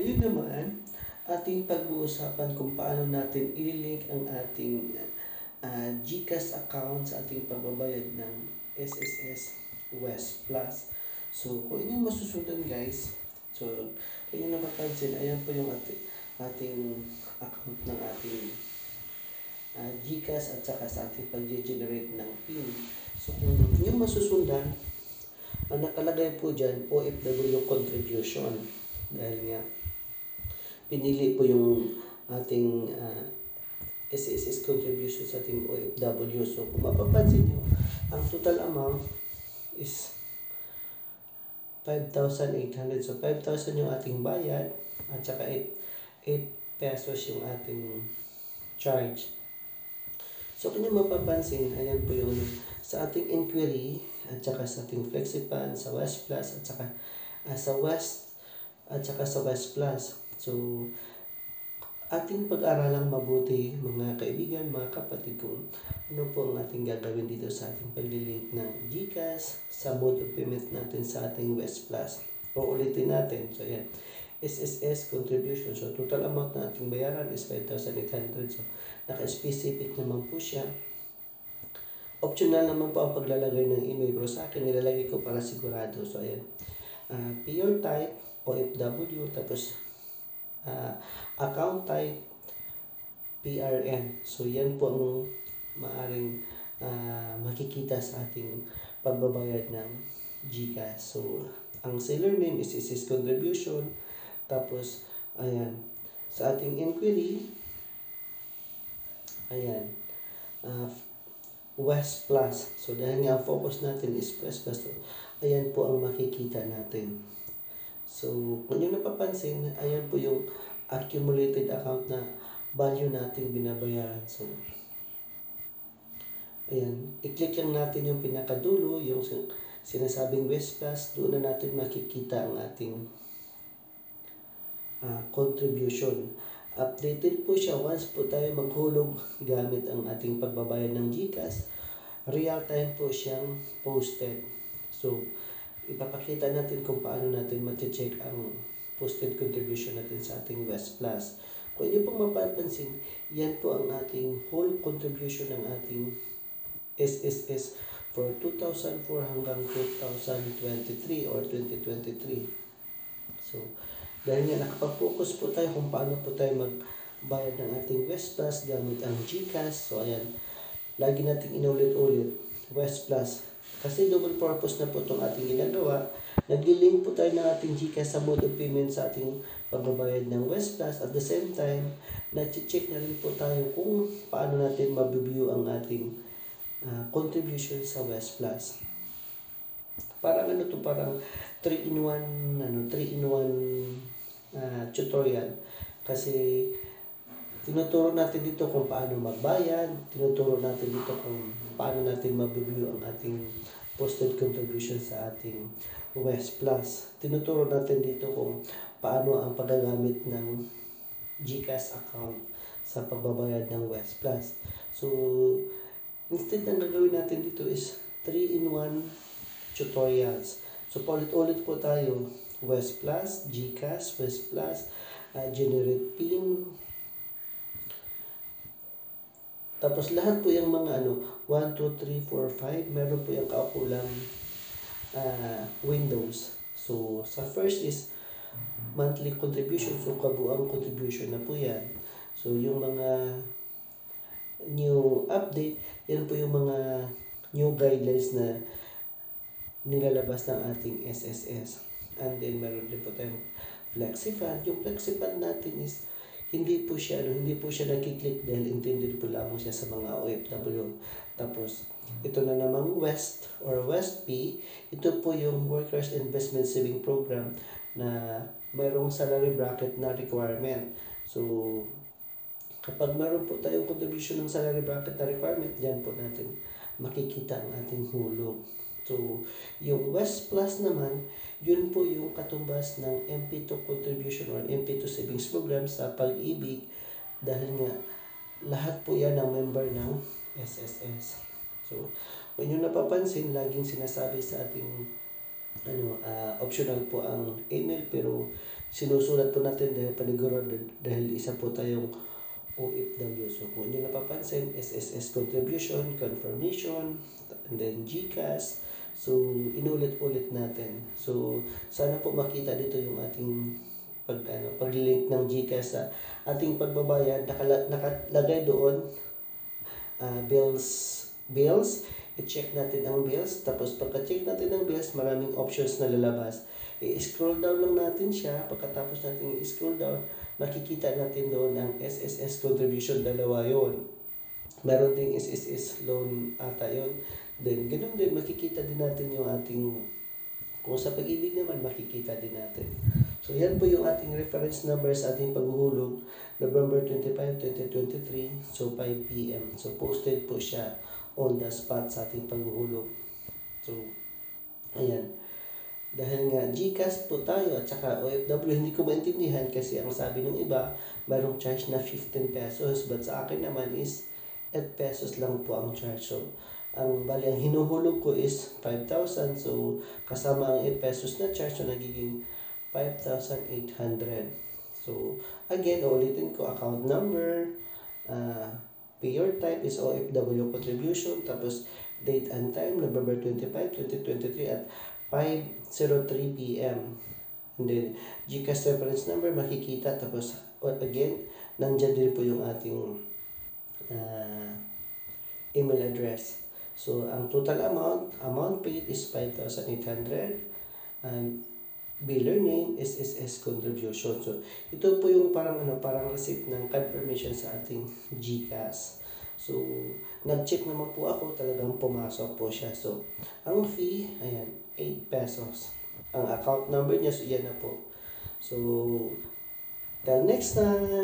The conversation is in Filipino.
ngayon naman, ating pag-uusapan kung paano natin ililink ang ating GCash account sa ating pagbabayad ng SSS West Plus. So, kung inyong masusundan guys, so, kung inyong napapansin, ayan po yung ating account ng ating GCash at saka sa ating pag-generate ng PIN. So, kung inyong masusundan, ang nakalagay po dyan, OFW contribution. Dahil nga, pinili po yung ating SSS contribution sa ating OFW. So, kung mapapansin nyo, ang total amount is 5,800. So, 5,000 yung ating bayad at saka 8 pesos yung ating charge. So, kung nyo mapapansin, ayan po yung sa ating inquiry at saka sa ating FlexiPan, sa West Plus at saka sa West at saka sa West Plus. So, ating pag-aralang mabuti mga kaibigan, mga kapatid, kung ano po ang ating gagawin dito sa ating paglilink ng GCash sa mode of payment natin sa ating West Plus. O ulitin natin. So, ayan. SSS contribution. So, total amount na ating bayaran is 5,800. So, naka-specific naman po siya. Optional naman po ang paglalagay ng email. Pero sa akin, nilalagay ko para sigurado. So, ayan. Payer type, OFW, tapos account type, PRN. So, yan po ang maaring makikita sa ating pagbabayad ng GCash. So, ang seller name is SSS contribution. Tapos, ayan, sa ating inquiry, ayan, West Plus. So, dahil nga ang focus natin is West Plus, so, ayan po ang makikita natin. So, kung nyo napapansin, ayan po yung accumulated account na value natin binabayaran. So, ayan, i-click lang natin yung pinakadulo, yung sinasabing West Plus, doon na natin makikita ang ating contribution. Updated po siya once po tayo maghulog gamit ang ating pagbabayad ng GCash. Real time po siyang posted. So, ipapakita natin kung paano natin ma-check ang posted contribution natin sa ating West Plus. Kung inyo pong mapapansin, yan po ang ating whole contribution ng ating SSS for 2004 hanggang 2023 or 2023. So, dahil nga nakapag-focus po tayo kung paano po tayo magbayad ng ating West Plus gamit ang GCash. So, ayan, lagi nating inulit-ulit, West Plus. Kasi double purpose na po itong ating ginagawa. Nag-link po tayo ng ating GCash sa mode of payment sa ating pagbabayad ng West Plus. At the same time, na-check na rin po tayo kung paano natin mabibigyo ang ating contribution sa West Plus. Parang ano to, parang 3-in-1 tutorial. Kasi tinuturo natin dito kung paano magbayad, tinuturo natin dito kung paano natin mabibigyo ang ating posted contribution sa ating West Plus. Tinuturo natin dito kung paano ang paggagamit ng GCash account sa pagbabayad ng West Plus. So, instead na gagawin natin dito is 3-in-1 tutorials. So, paulit-ulit po tayo. West Plus, GCash, West Plus, generate PIN. Tapos lahat po yung mga 1, 2, 3, 4, 5, meron po yung kaukulang windows. So, sa first is monthly contribution. So, kabuang contribution na po yan. So, yung mga new update, yan po yung mga new guidelines na nilalabas ng ating SSS. And then, meron din po tayong FlexiFund. Yung FlexiFund natin is hindi po siya nakiklik dahil intended po lamang siya sa mga OFW. Tapos, ito na namang West or West P, ito po yung Workers Investment Saving Program na mayroong salary bracket na requirement. So, kapag mayroon po tayong contribution ng salary bracket na requirement, dyan po natin makikita ang ating hulog. So, yung West Plus naman, yun po yung katumbas ng MP2 contribution or MP2 savings program sa Pag-ibig dahil nga lahat po yan ang member ng SSS. So, kung nyo napapansin, laging sinasabi sa ating optional po ang email, pero sinusulat po natin dahil panigurado, dahil isa po tayong OFW. So kung inyo napapansin, SSS contribution, confirmation, and then GCash. So inulit-ulit natin. So sana po makita dito yung ating pag-link ng GCash sa ating pagbabayad. Nakalagay doon bills. I-check natin ang bills. Tapos pagka-check natin ang bills, maraming options na lalabas. I-scroll down lang natin siya. Pagkatapos natin i-scroll down, makikita natin doon ang SSS contribution, dalawa yon. Meron ding SSS loan ata yon. Then ganoon din, makikita din natin yung ating, kung sa Pag-ibig naman, makikita din natin. So yan po yung ating reference number sa ating paghuhulog, November 25, 2023, so 5 p.m. So posted po siya on the spot sa ating paghuhulog. So ayan. Dahil nga GCash po tayo at saka OFW, hindi ko maintindihan kasi ang sabi ng iba, mayroong charge na 15 pesos, but sa akin naman is 8 pesos lang po ang charge. So ang hinuhulog ko is 5,000, so kasama ang 8 pesos na charge, so nagiging 5,800. So again, ulitin ko, account number, payer type is OFW contribution, tapos date and time, November 25, 2023 at 5:03 p.m. And then, GCash reference number makikita, tapos again, nandyan din po yung ating email address. So, ang total amount paid is 5,800, and biller name is SSS contribution. So, ito po yung parang receipt ng confirmation sa ating GCash. So, nag-check naman po ako, talagang pumasok po siya. So, ang fee, ayan, 8 pesos. Ang account number niya, so yan na po. So, till next time!